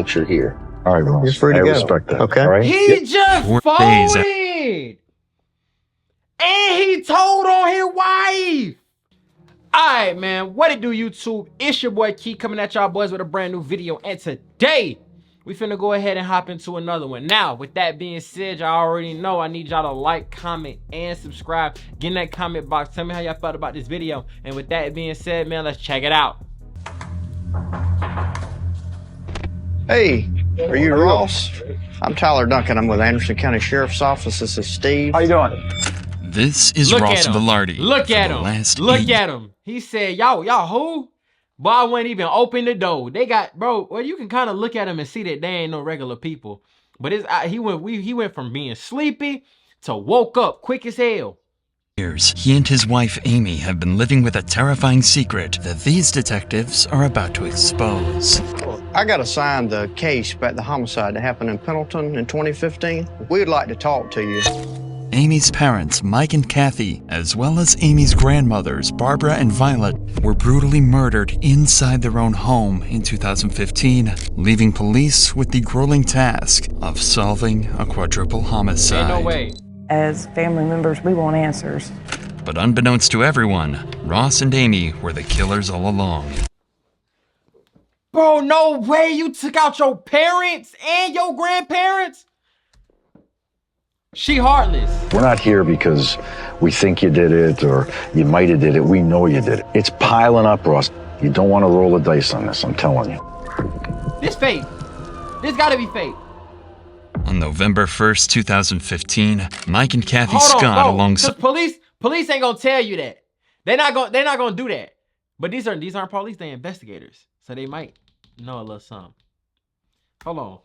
You're here. All right, Ross. You're free to I go. respect that. Okay. All right. He just folded. And he told on his wife. Alright, man. What it do, YouTube? It's your boy Key coming at y'all boys with a brand new video. And today, we finna go ahead and hop into another one. Now, with that being said, y'all already know I need y'all to like, comment, and subscribe. Get in that comment box. Tell me how y'all felt about this video. And with that being said, man, let's check it out. Hey, are you Ross? I'm Tyler Duncan. I'm with Anderson County Sheriff's Office. This is Steve. How you doing? This is Ross Velarde. Look at him. Look at him. He said, y'all who? Boy, I wouldn't even open the door. They got, bro, well, you can kind of look at him and see that they ain't no regular people. But it's he went from being sleepy to woke up quick as hell. He and his wife Amy have been living with a terrifying secret that these detectives are about to expose. I got assigned the case about the homicide that happened in Pendleton in 2015. We'd like to talk to you. Amy's parents, Mike and Kathy, as well as Amy's grandmothers, Barbara and Violet, were brutally murdered inside their own home in 2015, leaving police with the grueling task of solving a quadruple homicide. Ain't no way. As family members, we want answers. But unbeknownst to everyone, Ross and Amy were the killers all along. Bro, no way you took out your parents and your grandparents? She heartless. We're not here because we think you did it or you might have did it. We know you did it. It's piling up, Ross. You don't want to roll the dice on this, I'm telling you. This fake. This gotta be fake. On November 1st, 2015, Mike and Kathy Hold on, Scott bro, alongside... Police ain't gonna tell you that. They're not gonna do that. But these aren't police, they're investigators. So they might know a little something. Hold on.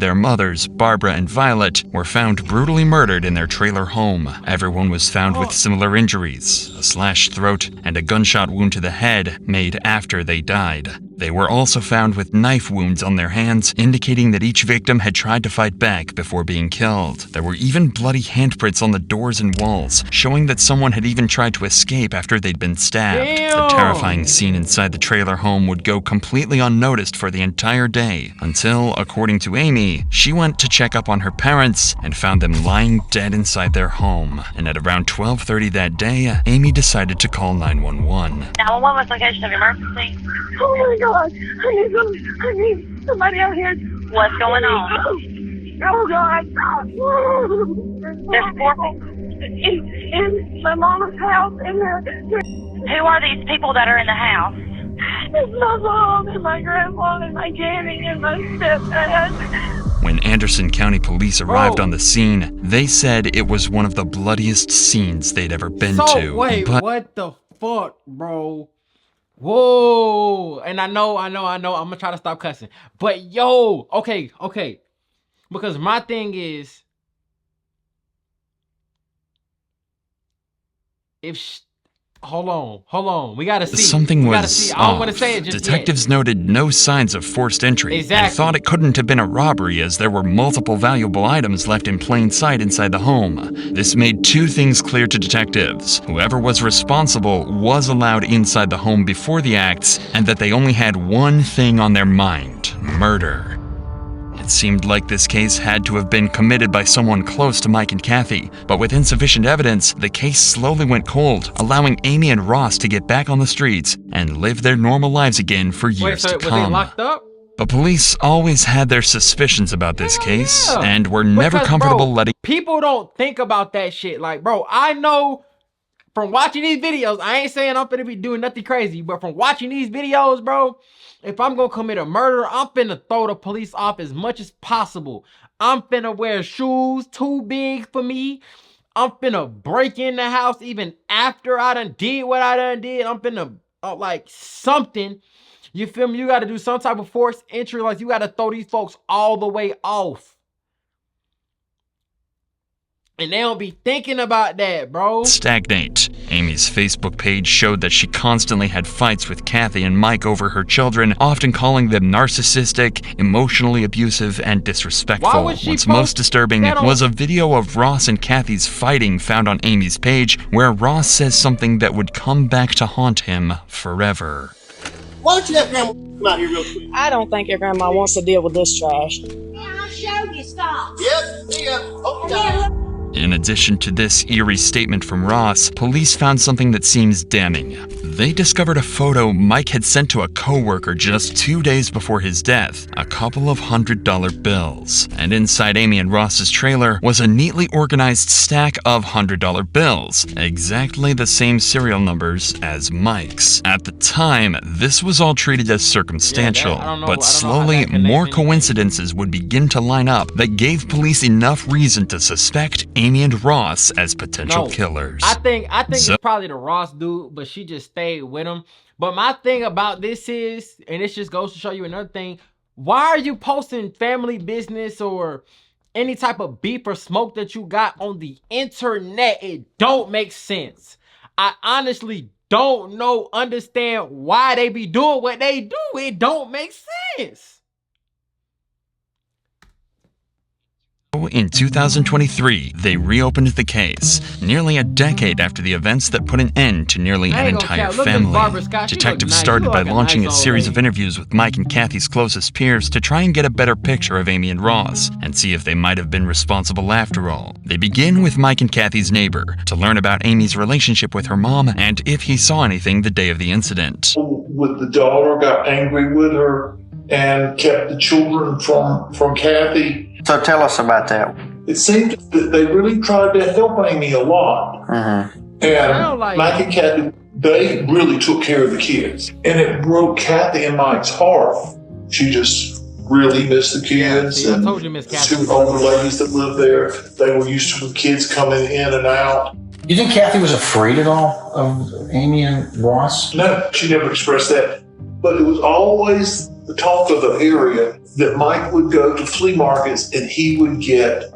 Their mothers, Barbara and Violet, were found brutally murdered in their trailer home. Everyone was found with similar injuries, a slashed throat and a gunshot wound to the head made after they died. They were also found with knife wounds on their hands, indicating that each victim had tried to fight back before being killed. There were even bloody handprints on the doors and walls, showing that someone had even tried to escape after they'd been stabbed. Damn. The terrifying scene inside the trailer home would go completely unnoticed for the entire day, until, according to Amy, she went to check up on her parents and found them lying dead inside their home. And at around 12:30 that day, Amy decided to call 911. 911 was location of emergency. Oh my God! I need somebody out here. What's going on? Oh God! There's 4 people. In my mama's house, and Who are these people that are in the house? it's my mom and my grandma and my granny and my stepdad. When Anderson County Police arrived on the scene, they said it was one of the bloodiest scenes they'd ever been to. Wait, but what the fuck, bro? Whoa. And I know, I'm gonna try to stop cussing. But yo, okay. Because my thing is, hold on. We gotta see. Something was I don't off. want to say it just Detectives yet. noted no signs of forced entry Exactly. and thought it couldn't have been a robbery as there were multiple valuable items left in plain sight inside the home. This made 2 things clear to detectives. Whoever was responsible was allowed inside the home before the acts, and that they only had one thing on their mind: murder. It seemed like this case had to have been committed by someone close to Mike and Kathy, but with insufficient evidence, the case slowly went cold, allowing Amy and Ross to get back on the streets and live their normal lives again for years to come. Was they locked up? But police always had their suspicions about this case, and were never Because, comfortable bro, letting... People don't think about that shit. Like, bro, I know from watching these videos, I ain't saying I'm finna be doing nothing crazy, but from watching these videos, bro, if I'm gonna commit a murder, I'm finna throw the police off as much as possible. I'm finna wear shoes too big for me. I'm finna break in the house even after I done did what I done did. I'm finna, like, something. You feel me? You gotta do some type of forced entry. Like, you gotta throw these folks all the way off. And they don't be thinking about that, bro. Stagnate. Amy's Facebook page showed that she constantly had fights with Kathy and Mike over her children, often calling them narcissistic, emotionally abusive, and disrespectful. Why would she What's post most disturbing that on- was a video of Ross and Kathy's fighting found on Amy's page, where Ross says something that would come back to haunt him forever. Why don't you have Grandma come out here real quick? I don't think your grandma wants to deal with this trash. Yeah, I'll show you stuff. Yep, see ya. Okay. In addition to this eerie statement from Ross, police found something that seems damning. They discovered a photo Mike had sent to a co-worker just 2 days before his death, a couple of $100 bills. And inside Amy and Ross's trailer was a neatly organized stack of $100 bills, exactly the same serial numbers as Mike's. At the time, this was all treated as circumstantial, but slowly more coincidences would begin to line up that gave police enough reason to suspect Amy and Ross as potential killers. I think it's probably the Ross dude, but she just stayed with him. But my thing about this is, and this just goes to show you another thing, why are you posting family business or any type of beef or smoke that you got on the internet? It don't make sense. I honestly don't understand why they be doing what they do. It don't make sense. In 2023, they reopened the case, nearly a decade after the events that put an end to nearly an entire family. Detectives started by launching a series of interviews with Mike and Kathy's closest peers to try and get a better picture of Amy and Ross, and see if they might have been responsible after all. They begin with Mike and Kathy's neighbor, to learn about Amy's relationship with her mom, and if he saw anything the day of the incident. With the daughter, got angry with her, and kept the children from Kathy. So tell us about that. It seemed that they really tried to help Amy a lot. And Mike and Kathy, they really took care of the kids. And it broke Kathy and Mike's heart. She just really missed the kids. Yeah, see, I told you, Miss Kathy. Two older ladies that lived there, they were used to the kids coming in and out. You think Kathy was afraid at all of Amy and Ross? No, she never expressed that. But it was always the talk of the area that Mike would go to flea markets and he would get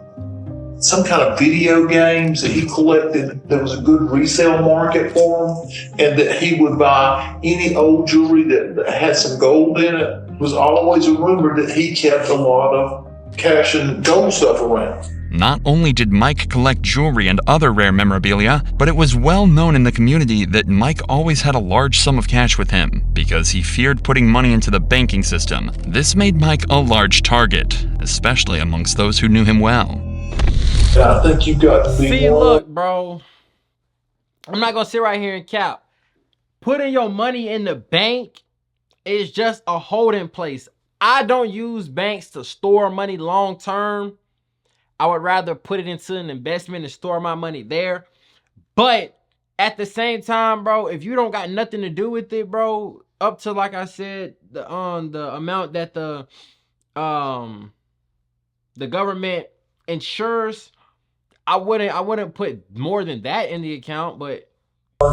some kind of video games that he collected. There was a good resale market for him, and that he would buy any old jewelry that had some gold in it. It was always a rumor that he kept a lot of cash and gold stuff around. Not only did Mike collect jewelry and other rare memorabilia, but it was well known in the community that Mike always had a large sum of cash with him because he feared putting money into the banking system. This made Mike a large target, especially amongst those who knew him well. I think you've got to be See, look, bro. I'm not going to sit right here and cap. Putting your money in the bank is just a holding place. I don't use banks to store money long term. I would rather put it into an investment and store my money there. But at the same time, bro, if you don't got nothing to do with it, bro, up to, like I said, the amount that the government insures, I wouldn't put more than that in the account. But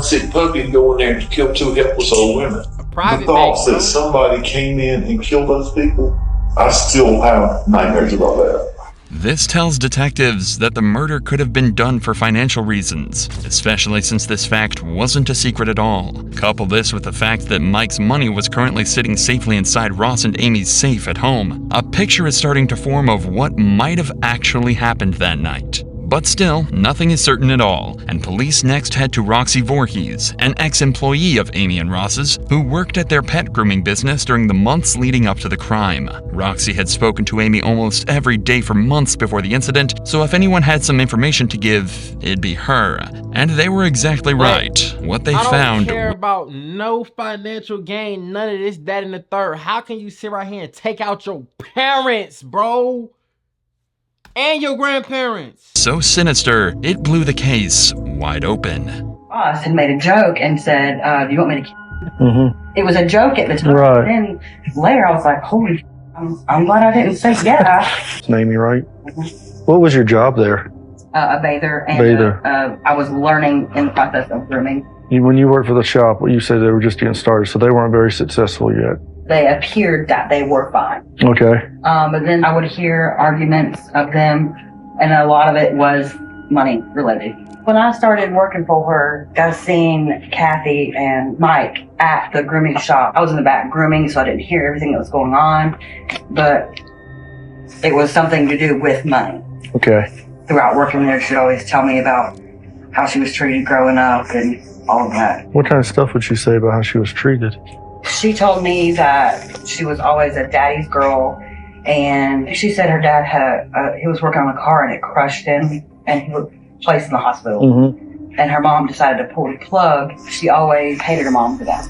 sit puppy and go in there and kill two helpless old women. Private the thoughts that somebody came in and killed those people, I still have nightmares about that. This tells detectives that the murder could have been done for financial reasons, especially since this fact wasn't a secret at all. Couple this with the fact that Mike's money was currently sitting safely inside Ross and Amy's safe at home. A picture is starting to form of what might have actually happened that night. But still, nothing is certain at all, and police next head to Roxy Voorhees, an ex-employee of Amy and Ross's, who worked at their pet grooming business during the months leading up to the crime. Roxy had spoken to Amy almost every day for months before the incident, so if anyone had some information to give, it'd be her. And they were exactly right. What they found... I don't care about no financial gain, none of this, that, and the third. How can you sit right here and take out your parents, bro? And your grandparents. So sinister, it blew the case wide open. Ross had made a joke and said, do you want me to It was a joke at the time. Right. Then later I was like, holy, I'm glad I didn't say yeah. It's Amy, right? What was your job there? A bather. And I was learning in the process of grooming. When you worked for the shop, you said they were just getting started, so they weren't very successful yet. They appeared that they were fine. Okay. But then I would hear arguments of them, and a lot of it was money related. When I started working for her, I seen Kathy and Mike at the grooming shop. I was in the back grooming, so I didn't hear everything that was going on, but it was something to do with money. Okay. Throughout working there, she'd always tell me about how she was treated growing up and all of that. What kind of stuff would she say about how she was treated? She told me that she was always a daddy's girl, and she said her dad he was working on a car and it crushed him, and he was placed in the hospital. Mm-hmm. And her mom decided to pull the plug. She always hated her mom for that.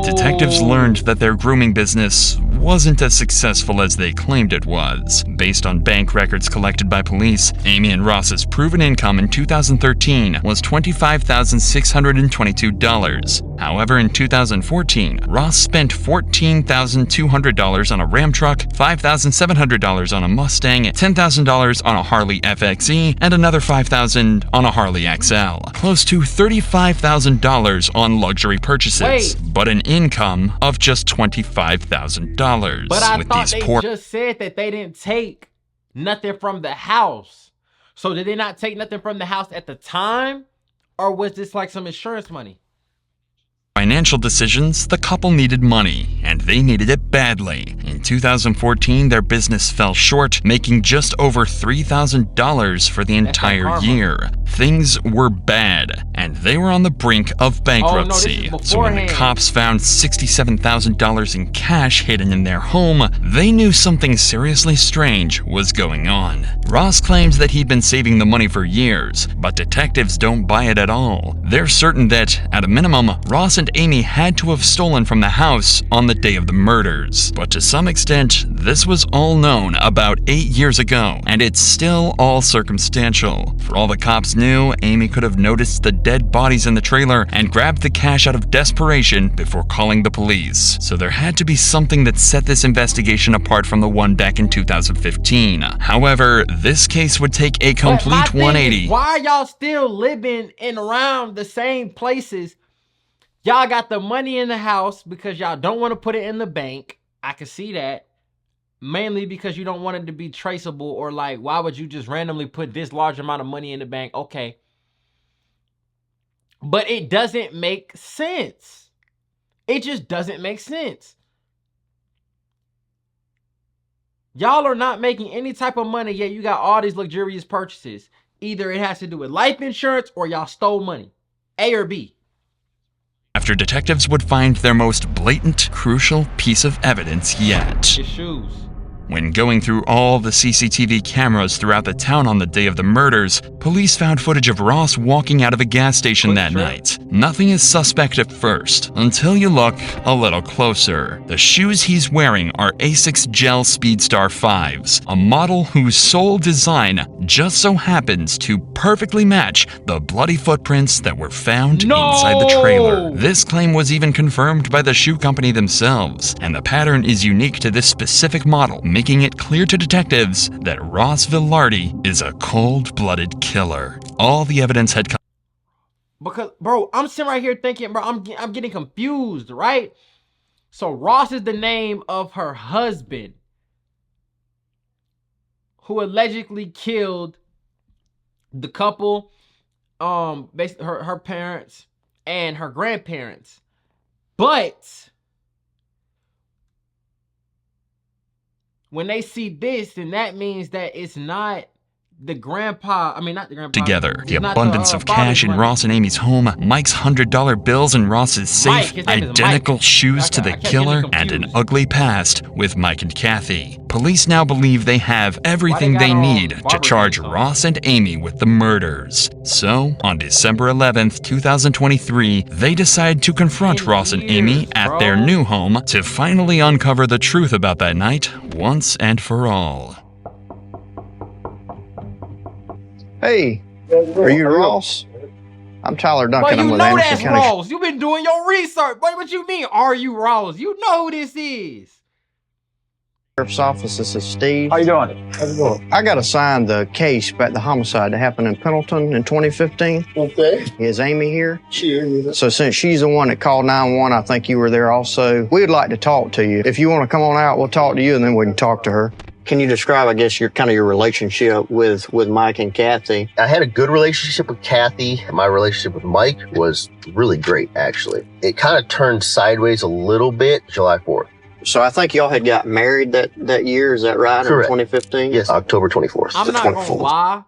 Detectives learned that their grooming business wasn't as successful as they claimed it was. Based on bank records collected by police, Amy and Ross's proven income in 2013 was $25,622. However, in 2014, Ross spent $14,200 on a Ram truck, $5,700 on a Mustang, $10,000 on a Harley FXE, and another $5,000 on a Harley XL. Close to $35,000 on luxury purchases. But an income of just $25,000. But I thought they just said that they didn't take nothing from the house. So did they not take nothing from the house at the time? Or was this like some insurance money? Financial decisions, the couple needed money, and they needed it badly. In 2014, their business fell short, making just over $3,000 for the entire year. Things were bad, and they were on the brink of bankruptcy. So when the cops found $67,000 in cash hidden in their home, they knew something seriously strange was going on. Ross claims that he'd been saving the money for years, but detectives don't buy it at all. They're certain that, at a minimum, Ross and Amy had to have stolen from the house on the day of the murders. But to some extent, this was all known about 8 years ago, and it's still all circumstantial. For all the cops knew, Amy could have noticed the dead bodies in the trailer and grabbed the cash out of desperation before calling the police. So there had to be something that set this investigation apart from the one back in 2015. However, this case would take a complete 180. Why are y'all still living in around the same places? Y'all got the money in the house because y'all don't want to put it in the bank. I can see that. Mainly because you don't want it to be traceable, or like, why would you just randomly put this large amount of money in the bank? Okay. But it doesn't make sense. It just doesn't make sense. Y'all are not making any type of money, yet you got all these luxurious purchases. Either it has to do with life insurance or y'all stole money. A or B. After detectives would find their most blatant, crucial piece of evidence yet. His shoes. When going through all the CCTV cameras throughout the town on the day of the murders, police found footage of Ross walking out of a gas station that night. Nothing is suspect at first, until you look a little closer. The shoes he's wearing are Asics Gel Speedstar 5s, a model whose sole design just so happens to perfectly match the bloody footprints that were found inside the trailer. This claim was even confirmed by the shoe company themselves, and the pattern is unique to this specific model, making it clear to detectives that Ross Velarde is a cold-blooded killer. All the evidence had come. Because, bro, I'm sitting right here thinking, bro, I'm getting confused, right? So Ross is the name of her husband, who allegedly killed the couple, basically her parents and her grandparents. But when they see this, then that means that it's not the grandpa, I mean, not the grandpa. Together, the abundance of cash in Ross and Amy's home, Mike's $100 bills in Ross's safe, identical shoes to the killer, and an ugly past with Mike and Kathy. Police now believe they have everything they need to charge Ross and Amy with the murders. So, on December 11th, 2023, they decide to confront Ross and Amy at their new home to finally uncover the truth about that night once and for all. Hey, are you Ross? I'm Tyler Duncan. Well, I'm you with know Anderson that's County. Ross. You've been doing your research. Wait, what you mean, are you Ross? You know who this is. Sheriff's Office, this is Steve. How you doing? How's it going? I got assigned the case about the homicide that happened in Pendleton in 2015. Okay. Is Amy here? She is. So since she's the one that called 911, I think you were there also. We would like to talk to you. If you want to come on out, we'll talk to you and then we can talk to her. Can you describe, I guess, your relationship with Mike and Kathy? I had a good relationship with Kathy. My relationship with Mike was really great, actually. It kind of turned sideways a little bit July 4th. So I think y'all had got married that year, is that right? Correct. In 2015? Yes, October 24th. I'm not gonna lie.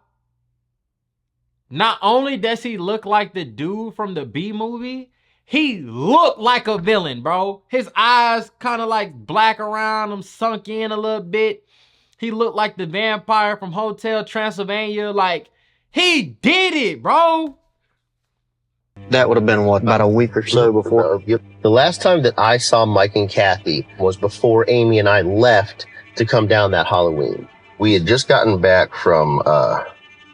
Not only does he look like the dude from the B movie, he looked like a villain, bro. His eyes kind of like black around him, sunk in a little bit. He looked like the vampire from Hotel Transylvania. Like, he did it, bro. That would have been, what, about a week or so before? The last time that I saw Mike and Kathy was before Amy and I left to come down that Halloween. We had just gotten back from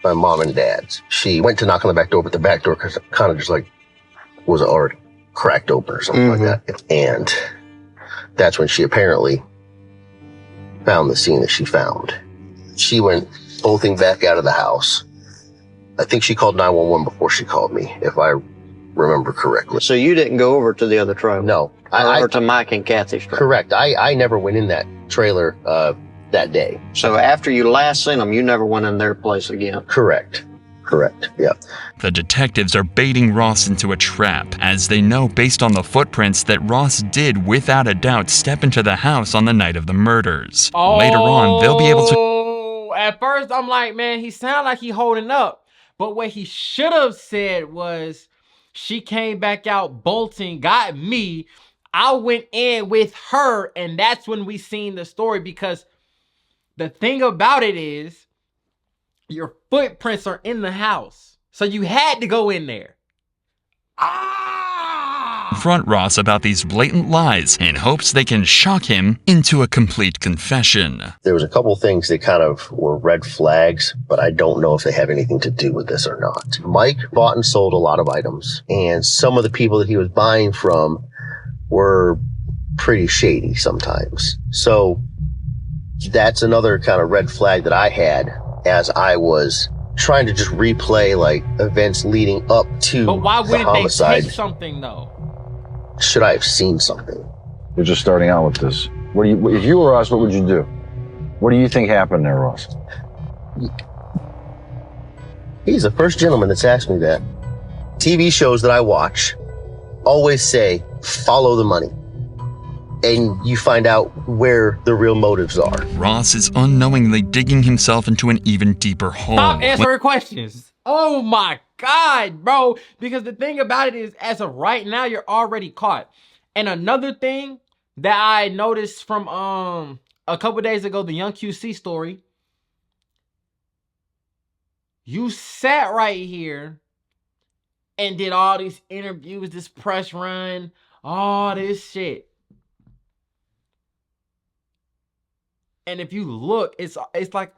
my mom and dad's. She went to knock on the back door, but the back door kind of just like was already cracked open or something like that. And that's when she apparently found the scene that she found. She went bolting back out of the house. I think she called 911 before she called me, if I remember correctly. So you didn't go over to the other trailer? No. Over to Mike and Kathy's trailer? Correct. I never went in that trailer that day. So after you last seen them, you never went in their place again? Correct. Yeah. The detectives are baiting Ross into a trap, as they know based on the footprints that Ross did without a doubt step into the house on the night of the murders. Later on, they'll be able to... At first, I'm like, man, he sound like he holding up. But what he should have said was, she came back out bolting, got me. I went in with her, and that's when we seen the story. Because the thing about it is, your footprints are in the house. So you had to go in there. Confront Ross about these blatant lies in hopes they can shock him into a complete confession. There was a couple things that kind of were red flags, but I don't know if they have anything to do with this or not. Mike bought and sold a lot of items, and some of the people that he was buying from were pretty shady sometimes. So that's another kind of red flag that I had as I was trying to just replay like events leading up to the homicide. But why wouldn't they take something though? Should I have seen something? We're just starting out with this. If you were us, what would you do? What do you think happened there, Ross? He's the first gentleman that's asked me that. TV shows that I watch always say, follow the money. And you find out where the real motives are. Ross is unknowingly digging himself into an even deeper hole. Stop answering questions. Oh my God, bro. Because the thing about it is, as of right now, you're already caught. And another thing that I noticed from a couple days ago, the Young QC story, you sat right here and did all these interviews, this press run, all this shit. And if you look, it's like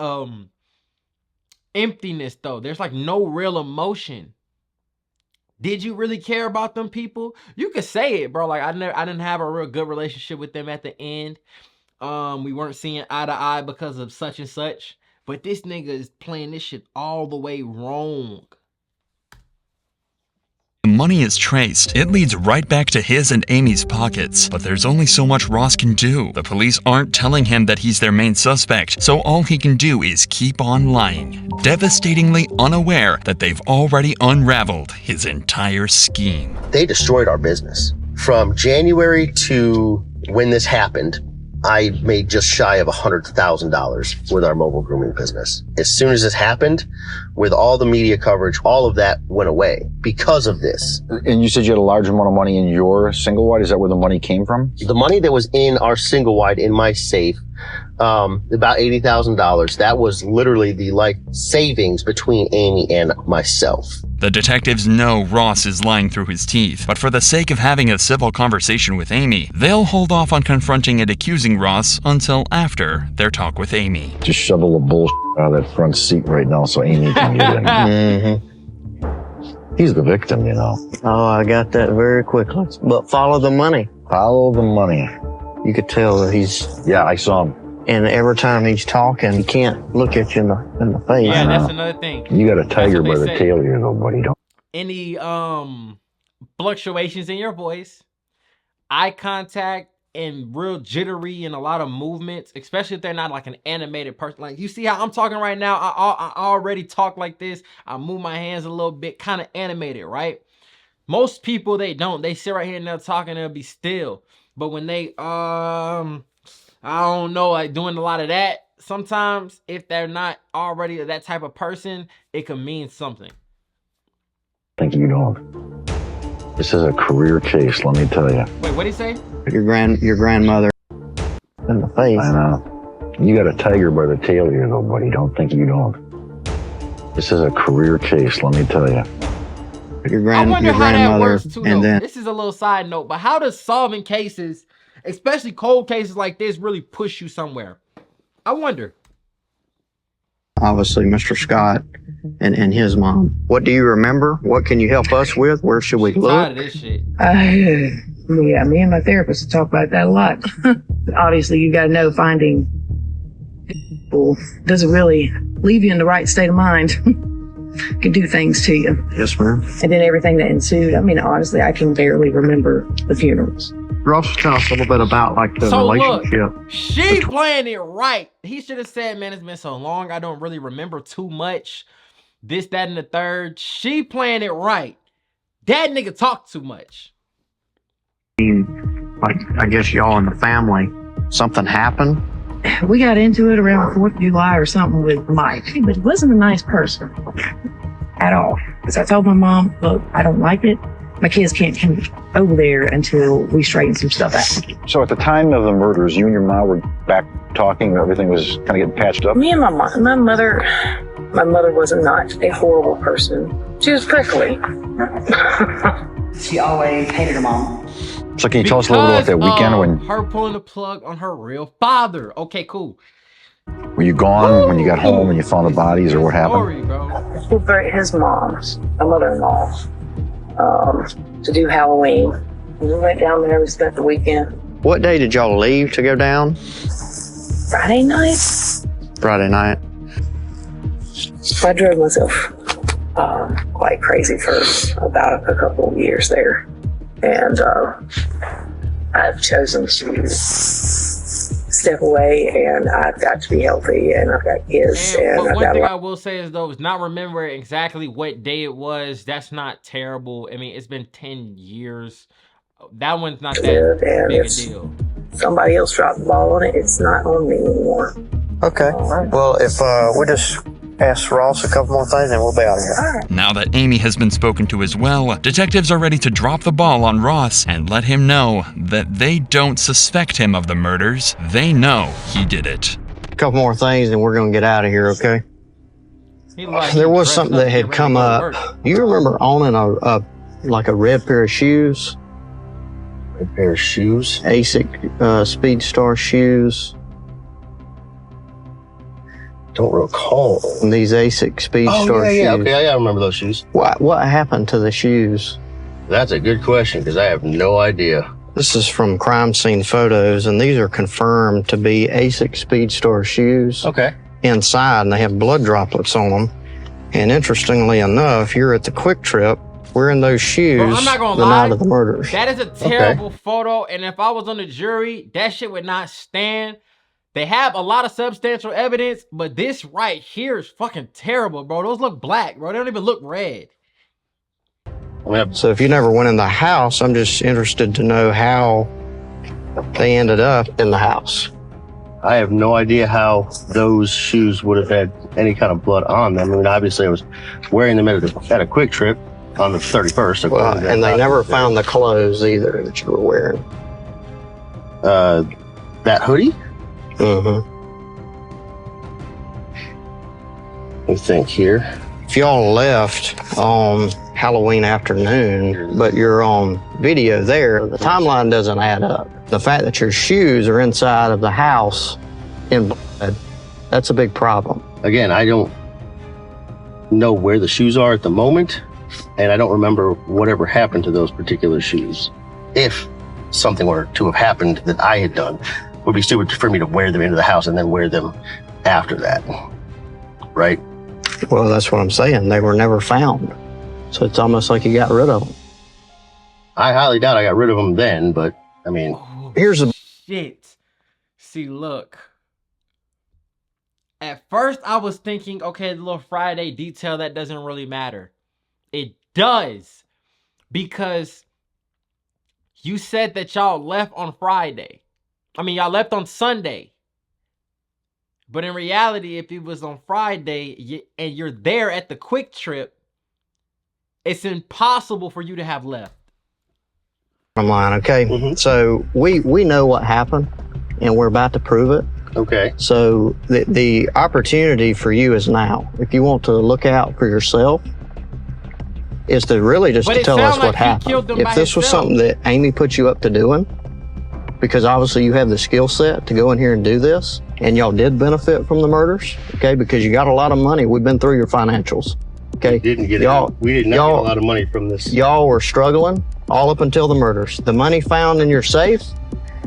emptiness though. There's like no real emotion. Did you really care about them people? You could say it, bro. Like I didn't have a real good relationship with them at the end. We weren't seeing eye to eye because of such and such. But this nigga is playing this shit all the way wrong. The money is traced. It leads right back to his and Amy's pockets. But there's only so much Ross can do. The police aren't telling him that he's their main suspect, so all he can do is keep on lying, devastatingly unaware that they've already unraveled his entire scheme. They destroyed our business. From January to when this happened, I made just shy of $100,000 with our mobile grooming business. As soon as this happened, with all the media coverage, all of that went away because of this. And you said you had a large amount of money in your single wide. Is that where the money came from? The money that was in our single wide in my safe, about $80,000. That was literally the savings between Amy and myself. The detectives know Ross is lying through his teeth, but for the sake of having a civil conversation with Amy, they'll hold off on confronting and accusing Ross until after their talk with Amy. Just shovel the bullshit out of that front seat right now so Amy can get in. He's the victim, you know. Oh, I got that very quickly. But follow the money. Follow the money. You could tell that he's... Yeah, I saw him. And every time he's talking, he can't look at you in the face. Yeah, that's another thing. You got a tiger by the tail here, though, buddy. Don't. Any fluctuations in your voice, eye contact, and real jittery and a lot of movements, especially if they're not like an animated person. Like you see how I'm talking right now. I already talk like this. I move my hands a little bit, kind of animated, right? Most people, they don't. They sit right here and they'll talk and they'll be still. But when they I don't know, like doing a lot of that, sometimes if they're not already that type of person, it can mean something. Thank you, dog. This is a career case, let me tell you. Wait, what'd he say? Your grandmother in the face. I know. You got a tiger by the tail here, though, buddy. Don't think you don't. This is a career case, let me tell you. I wonder how that works too, and though. then This is a little side note, but how does solving cases, especially cold cases like this, really push you somewhere? I wonder. obviously Mr. Scott and his mom. What do you remember? What can you help us with? Where should we look? Tired of this shit. Yeah, me and my therapist talk about that a lot. Obviously, you got to know finding people doesn't really leave you in the right state of mind. Can do things to you. Yes, ma'am. And then everything that ensued. I mean, honestly, I can barely remember the funerals. Ross, tell us a little bit about like the relationship. Look, she playing it right. He should have said, man, it's been so long. I don't really remember too much. This, that, and the third. She playing it right. That nigga talked too much. Like, I guess y'all in the family, something happened? We got into it around 4th of July or something with Mike, but he wasn't a nice person at all. Because I told my mom, look, I don't like it. My kids can't come over there until we straighten some stuff out. So at the time of the murders, you and your mom were back talking, everything was kind of getting patched up? Me and my mom, my mother was not a horrible person. She was prickly. She always hated her mom. So can you tell us a little bit about that weekend when her pulling the plug on her real father? Okay, cool. were you gone when you got home and you found the bodies, or what happened? Story, bro. We buried his mom, my mother-in-law, to do Halloween. We went down there, we spent the weekend. What day did y'all leave to go down? Friday night? Friday night. I drove myself quite crazy for about a couple of years there. And I've chosen to step away, and I've got to be healthy, and I've got kids. But I've one got thing I will say is, though, is not remembering exactly what day it was. That's not terrible. I mean, it's been 10 years. That one's not that big a deal. Somebody else dropped the ball on it. It's not on me anymore. Okay. Well, if we just ask Ross a couple more things, and we'll be out of here. Now that Amy has been spoken to as well, detectives are ready to drop the ball on Ross and let him know that they don't suspect him of the murders. They know he did it. A couple more things, and we're going to get out of here, okay? There was something that had come up. You remember owning a red pair of shoes? Red pair of shoes? ASIC Speed Star shoes. Don't recall. These ASIC Speed Star shoes. Okay, I remember those shoes. What happened to the shoes? That's a good question, because I have no idea. This is from crime scene photos, and these are confirmed to be ASIC Speed Star shoes. Okay. Inside, and they have blood droplets on them. And interestingly enough, you're at the Quick Trip wearing those shoes. Bro, I'm not gonna the lie. night of the murders. That is a terrible photo, and if I was on the jury, that shit would not stand. They have a lot of substantial evidence, but this right here is fucking terrible, bro. Those look black, bro. They don't even look red. So if you never went in the house, I'm just interested to know how they ended up in the house. I have no idea how those shoes would have had any kind of blood on them. I mean, obviously I was wearing them at a Quick Trip on the 31st. Well, and they never found the clothes either that you were wearing. That hoodie? Mm-hmm. Let me think here. If y'all left on Halloween afternoon, but you're on video there, the timeline doesn't add up. The fact that your shoes are inside of the house in blood, that's a big problem. Again, I don't know where the shoes are at the moment, and I don't remember whatever happened to those particular shoes. If something were to have happened that I had done, it would be stupid for me to wear them into the house and then wear them after that, right? Well, that's what I'm saying. They were never found. So it's almost like you got rid of them. I highly doubt I got rid of them then, but I mean, here's a shit. See, look. At first, I was thinking, okay, the little Friday detail, that doesn't really matter. It does. Because you said that y'all left on Friday. I mean, y'all left on Sunday. But in reality, if it was on Friday and you're there at the Quick Trip, it's impossible for you to have left. line, okay? So we know what happened, and we're about to prove it. Okay. So the opportunity for you is now. If you want to look out for yourself, is to really just to tell us what happened. If this was something that Amy put you up to doing, because obviously you have the skill set to go in here and do this, and y'all did benefit from the murders, okay? Because you got a lot of money. We've been through your financials, okay? We did not get a lot of money from this. Y'all were struggling all up until the murders. The money found in your safe,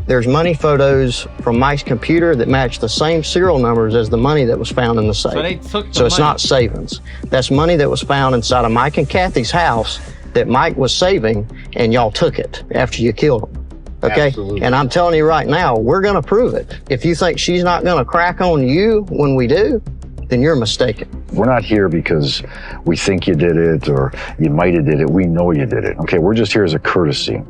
there's money photos from Mike's computer that match the same serial numbers as the money that was found in the safe. So they took the So it's money. not savings. That's money that was found inside of Mike and Kathy's house that Mike was saving, and y'all took it after you killed him. Okay? Absolutely. And I'm telling you right now, we're gonna prove it. If you think she's not gonna crack on you when we do, then you're mistaken. We're not here because we think you did it or you might have did it. We know you did it. Okay, we're just here as a courtesy.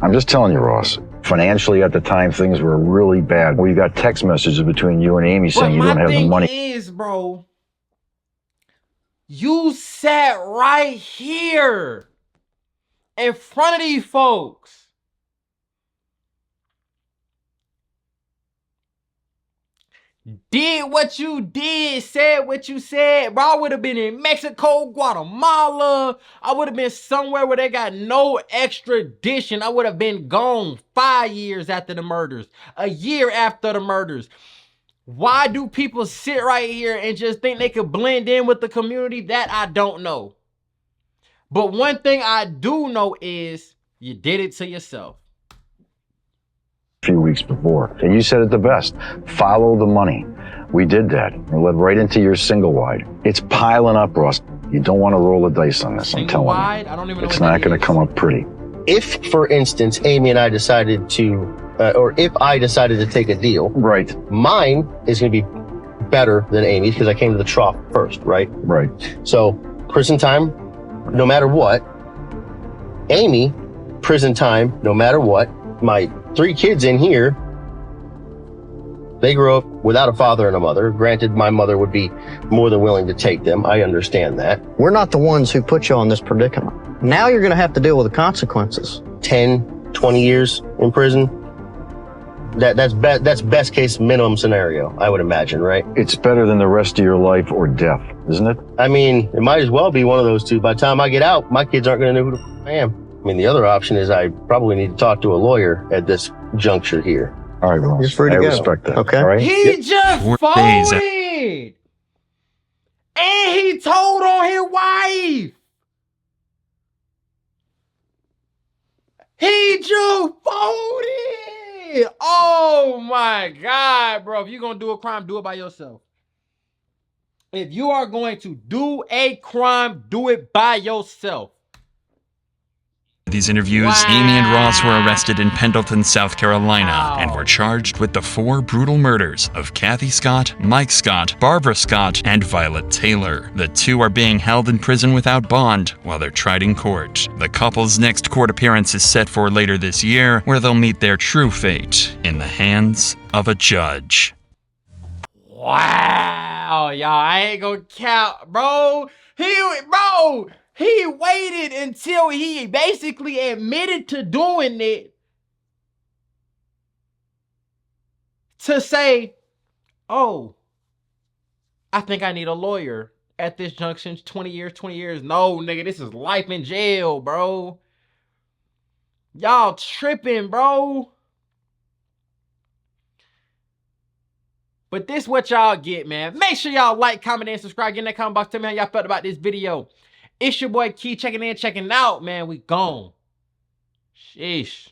I'm just telling you, Ross, financially at the time, things were really bad. We got text messages between you and Amy saying you don't have the money. My thing is, bro, you sat right here in front of these folks. Did what you did, said what you said, bro. I would have been in Mexico, Guatemala. I would have been somewhere where they got no extradition. I would have been gone 5 years after the murders, a year after the murders. Why do people sit right here and just think they could blend in with the community? That I don't know. But one thing I do know is you did it to yourself. Few weeks before. And you said it the best. Follow the money. We did that. We led right into your single wide. It's piling up, Ross. You don't want to roll the dice on this, I'm telling you. I don't even know it's not going to come up pretty. If, for instance, Amy and I decided to, or if I decided to take a deal, right, mine is going to be better than Amy's because I came to the trough first, right? Right. So prison time, no matter what. Amy, prison time, no matter what. My 3 kids in here, they grew up without a father and a mother. Granted, my mother would be more than willing to take them. I understand that. We're not the ones who put you on this predicament. Now you're going to have to deal with the consequences. 10, 20 years in prison. That's best case minimum scenario, I would imagine, right? It's better than the rest of your life or death, isn't it? I mean, it might as well be one of those two. By the time I get out, my kids aren't going to know who the f I am. I mean, the other option is I probably need to talk to a lawyer at this juncture here. All right, Ross. You're free to I go. respect that. Okay. All right? He just 4 folded. days. And he told on his wife. He just folded. Oh my God, bro. If you're going to do a crime, do it by yourself. If you are going to do a crime, do it by yourself. These interviews, Amy and Ross were arrested in Pendleton, South Carolina, and were charged with the 4 brutal murders of Kathy Scott, Mike Scott, Barbara Scott, and Violet Taylor. The 2 are being held in prison without bond while they're tried in court. The couple's next court appearance is set for later this year, where they'll meet their true fate in the hands of a judge. Wow, y'all, I ain't gonna count, bro. He waited until he basically admitted to doing it to say, oh, I think I need a lawyer at this junction. 20 years. No, nigga, this is life in jail, bro. Y'all tripping, bro. But this what y'all get, man. Make sure y'all like, comment, and subscribe. Get in that comment box. Tell me how y'all felt about this video. It's your boy Key checking in, checking out, man. We gone. Sheesh.